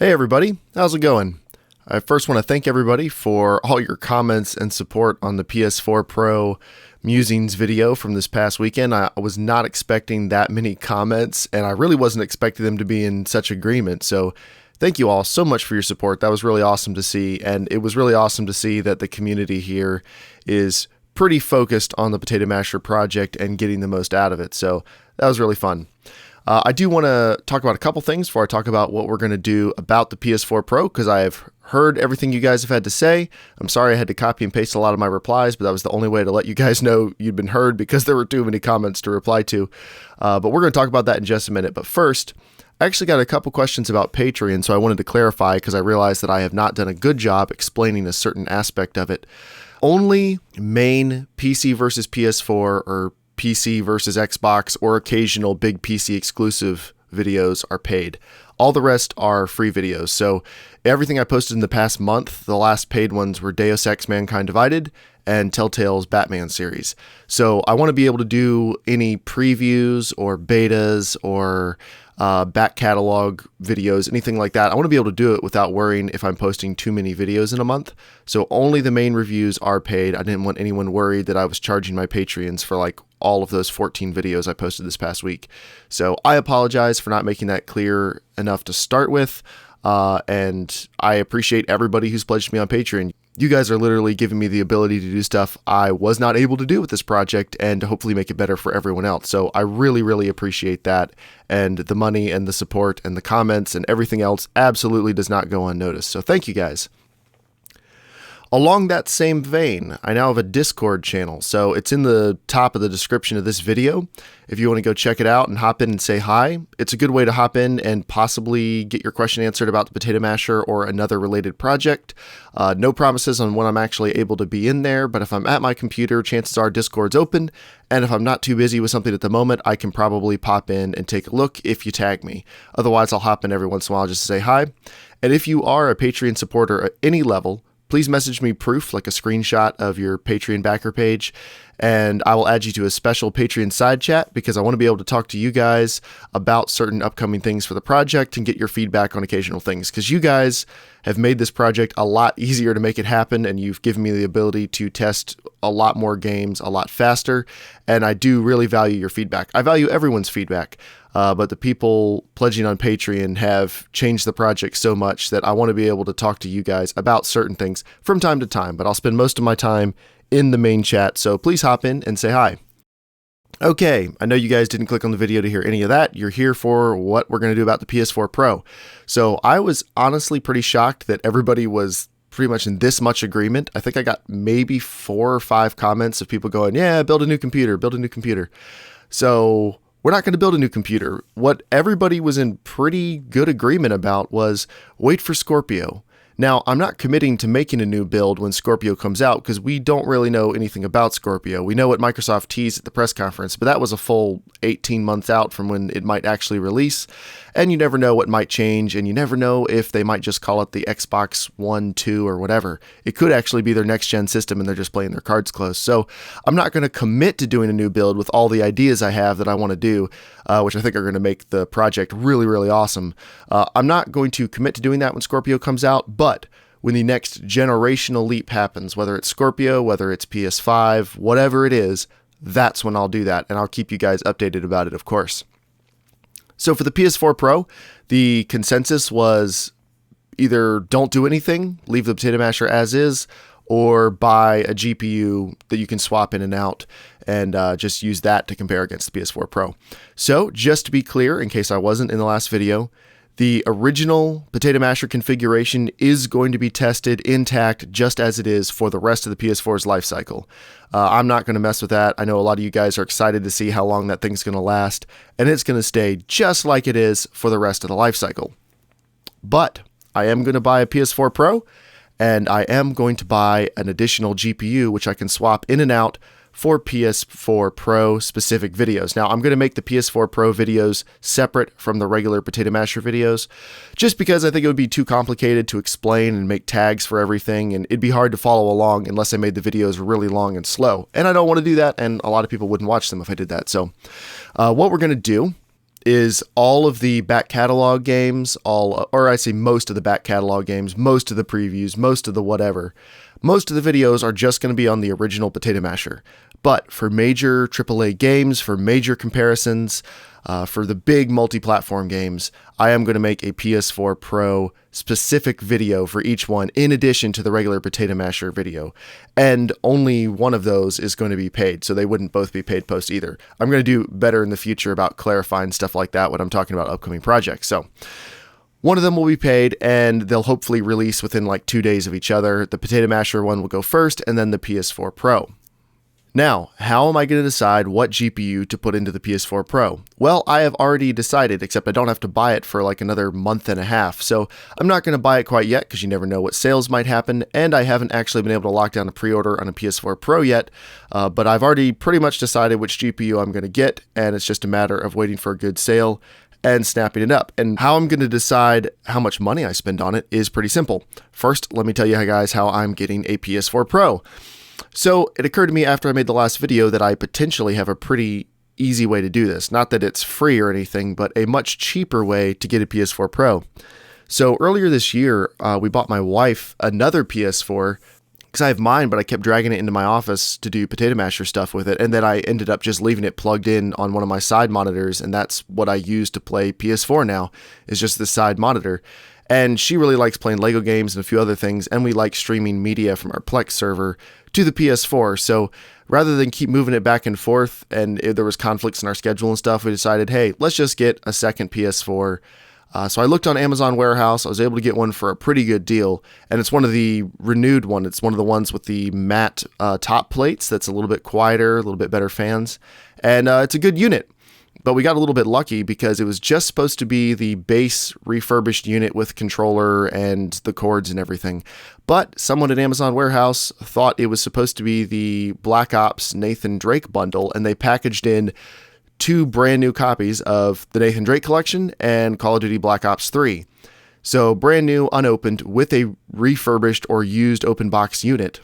Hey everybody, how's it going? I first want to thank everybody for all your comments and support on the PS4 Pro musings video from this past weekend. I was not expecting that many comments, and I really wasn't expecting them to be in such agreement. So thank you all so much for your support. That was really awesome to see, and it was really awesome to see that the community here is pretty focused on the Potato Masher project and getting the most out of it. So that was really fun. I do want to talk about a couple things before I talk about what we're going to do about the PS4 Pro, because I have heard everything you guys have had to say. I'm sorry I had to copy and paste a lot of my replies, but that was the only way to let you guys know you'd been heard because there were too many comments to reply to. But we're going to talk about that in just a minute. But first, I actually got a couple questions about Patreon, so I wanted to clarify because I realized that I have not done a good job explaining a certain aspect of it. Only main PC versus PS4 or PC versus Xbox or occasional big PC exclusive videos are paid. All the rest are free videos. So everything I posted in the past month, the last paid ones were Deus Ex Mankind Divided and Telltale's Batman series. So I want to be able to do any previews or betas or back catalog videos, anything like that. I want to be able to do it without worrying if I'm posting too many videos in a month. So only the main reviews are paid. I didn't want anyone worried that I was charging my Patreons for like all of those 14 videos I posted this past week. So I apologize for not making that clear enough to start with. And I appreciate everybody who's pledged me on Patreon. You guys are literally giving me the ability to do stuff I was not able to do with this project and to hopefully make it better for everyone else. So I really, really appreciate that. And the money and the support and the comments and everything else absolutely does not go unnoticed. So thank you guys. Along that same vein, I now have a Discord channel, so it's in the top of the description of this video. If you want to go check it out and hop in and say hi, it's a good way to hop in and possibly get your question answered about the Potato Masher or another related project. No promises on when I'm actually able to be in there, but if I'm at my computer, chances are Discord's open, and if I'm not too busy with something at the moment, I can probably pop in and take a look if you tag me. Otherwise, I'll hop in every once in a while just to say hi. And if you are a Patreon supporter at any level, please message me proof, like a screenshot of your Patreon backer page, and I will add you to a special Patreon side chat because I want to be able to talk to you guys about certain upcoming things for the project and get your feedback on occasional things, because you guys have made this project a lot easier to make it happen, and you've given me the ability to test a lot more games a lot faster, and I do really value your feedback. I value everyone's feedback. But the people pledging on Patreon have changed the project so much that I want to be able to talk to you guys about certain things from time to time, but I'll spend most of my time in the main chat, so please hop in and say hi. Okay, I know you guys didn't click on the video to hear any of that. You're here for what we're going to do about the PS4 Pro. So I was honestly pretty shocked that everybody was pretty much in this much agreement. I think I got maybe 4 or 5 comments of people going, yeah, build a new computer, build a new computer. So we're not going to build a new computer. What everybody was in pretty good agreement about was wait for Scorpio. Now, I'm not committing to making a new build when Scorpio comes out because we don't really know anything about Scorpio. We know what Microsoft teased at the press conference, but that was a full 18 months out from when it might actually release. And you never know what might change, and you never know if they might just call it the Xbox One, 2, or whatever. It could actually be their next-gen system and they're just playing their cards close. So I'm not going to commit to doing a new build with all the ideas I have that I want to do, which I think are going to make the project really, really awesome. I'm not going to commit to doing that when Scorpio comes out, but when the next generational leap happens, whether it's Scorpio, whether it's PS5, whatever it is, that's when I'll do that, and I'll keep you guys updated about it, of course. So for the PS4 Pro, the consensus was either don't do anything, leave the Potato Masher as is, or buy a GPU that you can swap in and out and just use that to compare against the PS4 Pro. So just to be clear, in case I wasn't in the last video, the original Potato Masher configuration is going to be tested intact just as it is for the rest of the PS4's life cycle. I'm not going to mess with that. I know a lot of you guys are excited to see how long that thing's going to last, and it's going to stay just like it is for the rest of the life cycle. But I am going to buy a PS4 Pro, and I am going to buy an additional GPU, which I can swap in and out for PS4 Pro specific videos. Now, I'm going to make the PS4 Pro videos separate from the regular Potato Masher videos, just because I think it would be too complicated to explain and make tags for everything, and it'd be hard to follow along unless I made the videos really long and slow. And I don't want to do that, and a lot of people wouldn't watch them if I did that. So what we're going to do is all of the back catalog games, or I say most of the back catalog games, most of the previews, most of the whatever. Most of the videos are just going to be on the original Potato Masher. But for major AAA games, for major comparisons, for the big multi-platform games, I am going to make a PS4 Pro specific video for each one in addition to the regular Potato Masher video. And only one of those is going to be paid, so they wouldn't both be paid post either. I'm going to do better in the future about clarifying stuff like that when I'm talking about upcoming projects. So one of them will be paid, and they'll hopefully release within like 2 days of each other. The Potato Masher one will go first, and then the PS4 Pro. Now, how am I going to decide what GPU to put into the PS4 Pro? Well, I have already decided, except I don't have to buy it for like another month and a half, so I'm not going to buy it quite yet because you never know what sales might happen, and I haven't actually been able to lock down a pre-order on a PS4 Pro yet, but I've already pretty much decided which GPU I'm going to get, and it's just a matter of waiting for a good sale and snapping it up. And how I'm going to decide how much money I spend on it is pretty simple. First, let me tell you guys how I'm getting a PS4 Pro. So it occurred to me after I made the last video that I potentially have a pretty easy way to do this. Not that it's free or anything, but a much cheaper way to get a PS4 Pro. So earlier this year, we bought my wife another PS4 because I have mine, but I kept dragging it into my office to do Potato Masher stuff with it. And then I ended up just leaving it plugged in on one of my side monitors. And that's what I use to play PS4 now, is just the side monitor. And she really likes playing Lego games and a few other things, and we like streaming media from our Plex server to the PS4. So rather than keep moving it back and forth, and if there was conflicts in our schedule and stuff, we decided, hey, let's just get a second PS4. So I looked on Amazon Warehouse. I was able to get one for a pretty good deal, and it's one of the renewed one. It's one of the ones with the matte top plates that's a little bit quieter, a little bit better fans, and it's a good unit. But we got a little bit lucky because it was just supposed to be the base refurbished unit with controller and the cords and everything. But someone at Amazon Warehouse thought it was supposed to be the Black Ops Nathan Drake bundle, and they packaged in 2 brand new copies of the Nathan Drake collection and Call of Duty Black Ops 3. So brand new, unopened, with a refurbished or used open box unit,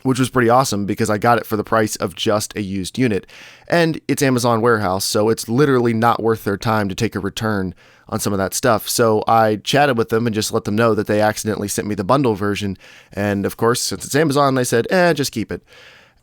which was pretty awesome because I got it for the price of just a used unit. And it's Amazon Warehouse, so it's literally not worth their time to take a return on some of that stuff. So I chatted with them and just let them know that they accidentally sent me the bundle version. And of course, since it's Amazon, they said, just keep it.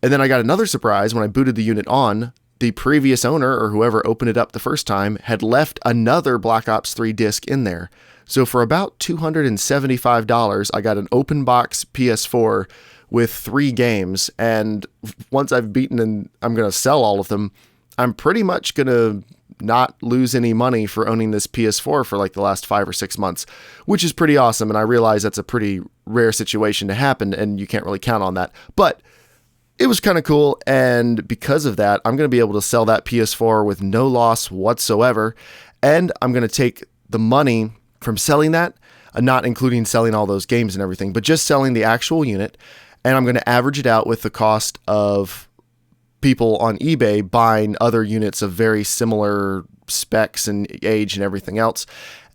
And then I got another surprise when I booted the unit on. The previous owner, or whoever opened it up the first time, had left another Black Ops 3 disc in there. So for about $275, I got an open box PS4 with 3 games, and once I've beaten and I'm going to sell all of them, I'm pretty much going to not lose any money for owning this PS4 for like the last 5 or 6 months, which is pretty awesome, and I realize that's a pretty rare situation to happen, and you can't really count on that, but it was kind of cool, and because of that, I'm going to be able to sell that PS4 with no loss whatsoever, and I'm going to take the money from selling that, not including selling all those games and everything, but just selling the actual unit, and I'm going to average it out with the cost of people on eBay buying other units of very similar specs and age and everything else.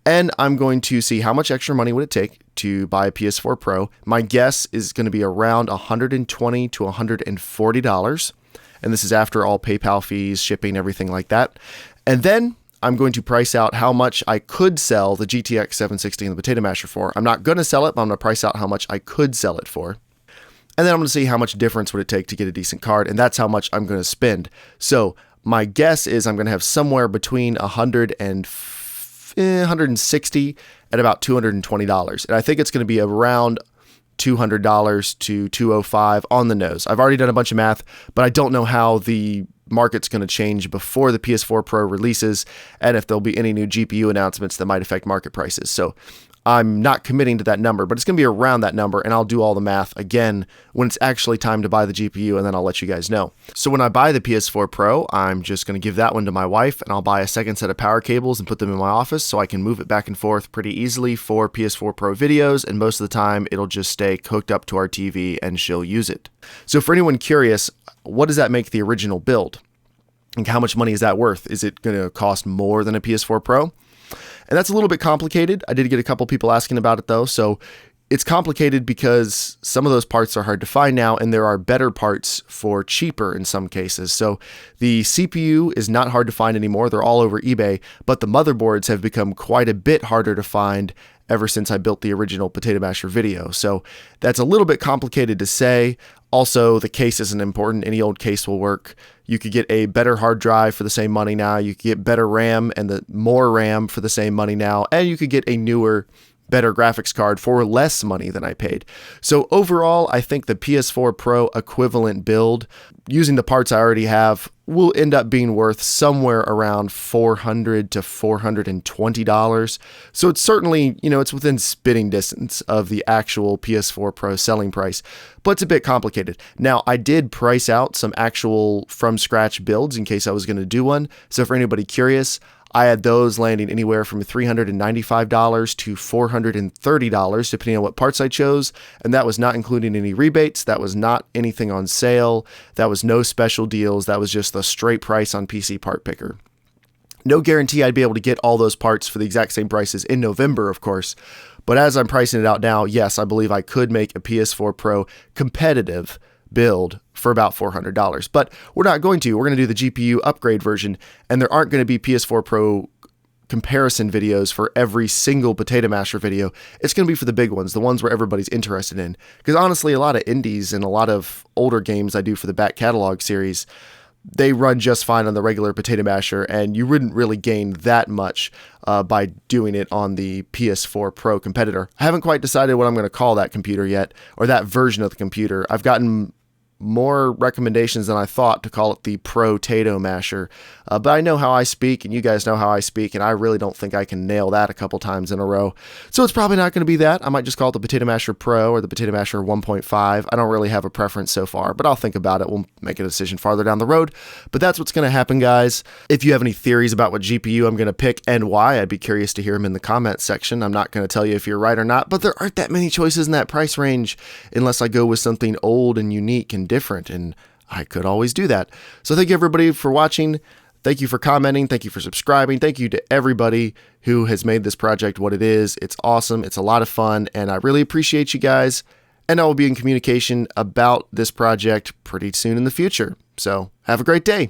And I'm going to see how much extra money would it take to buy a PS4 Pro. My guess is going to be around $120 to $140. And this is after all PayPal fees, shipping, everything like that. And then I'm going to price out how much I could sell the GTX 760 and the Potato Masher for. I'm not going to sell it, but I'm going to price out how much I could sell it for. And then I'm going to see how much difference would it take to get a decent card, and that's how much I'm going to spend. So my guess is I'm going to have somewhere between $160 and about $220. And I think it's going to be around $200 to $205 on the nose. I've already done a bunch of math, but I don't know how the market's going to change before the PS4 Pro releases and if there'll be any new GPU announcements that might affect market prices. So I'm not committing to that number, but it's going to be around that number, and I'll do all the math again when it's actually time to buy the GPU, and then I'll let you guys know. So when I buy the PS4 Pro, I'm just going to give that one to my wife, and I'll buy a second set of power cables and put them in my office so I can move it back and forth pretty easily for PS4 Pro videos, and most of the time it'll just stay hooked up to our TV and she'll use it. So for anyone curious, what does that make the original build? And how much money is that worth? Is it going to cost more than a PS4 Pro? And that's a little bit complicated. I did get a couple people asking about it though. So It's complicated because some of those parts are hard to find now, and there are better parts for cheaper in some cases. So the CPU is not hard to find anymore. They're all over eBay, but the motherboards have become quite a bit harder to find ever since I built the original Potato Masher video. So that's a little bit complicated to say. Also, the case isn't important. Any old case will work. You could get a better hard drive for the same money now. You could get better RAM and more RAM for the same money now. And you could get a newer, better graphics card for less money than I paid. So overall, I think the PS4 Pro equivalent build, using the parts I already have, will end up being worth somewhere around $400 to $420. So it's certainly, it's within spitting distance of the actual PS4 Pro selling price, but it's a bit complicated. Now, I did price out some actual from scratch builds in case I was going to do one. So for anybody curious, I had those landing anywhere from $395 to $430, depending on what parts I chose, and that was not including any rebates, that was not anything on sale, that was no special deals, that was just the straight price on PC Part Picker. No guarantee I'd be able to get all those parts for the exact same prices in November, of course, but as I'm pricing it out now, yes, I believe I could make a PS4 Pro competitive build for about $400, but we're not going to. We're going to do the GPU upgrade version, and there aren't going to be PS4 Pro comparison videos for every single Potato Masher video. It's going to be for the big ones, the ones where everybody's interested in. Because honestly, a lot of indies and a lot of older games I do for the back catalog series, they run just fine on the regular Potato Masher, and you wouldn't really gain that much by doing it on the PS4 Pro competitor. I haven't quite decided what I'm going to call that computer yet, or that version of the computer. I've gotten more recommendations than I thought to call it the Pro-Tato Masher, but I know how I speak, and you guys know how I speak, and I really don't think I can nail that a couple times in a row. So it's probably not going to be that. I might just call it the Potato Masher Pro or the Potato Masher 1.5. I don't really have a preference so far, but I'll think about it. We'll make a decision farther down the road, but that's what's going to happen, guys. If you have any theories about what GPU I'm going to pick and why, I'd be curious to hear them in the comments section. I'm not going to tell you if you're right or not, but there aren't that many choices in that price range unless I go with something old and unique and different, and I could always do that. So thank you everybody for watching. Thank you for commenting. Thank you for subscribing. Thank you to everybody who has made this project what it is. It's awesome. It's a lot of fun, and I really appreciate you guys. And I will be in communication about this project pretty soon in the future. So have a great day.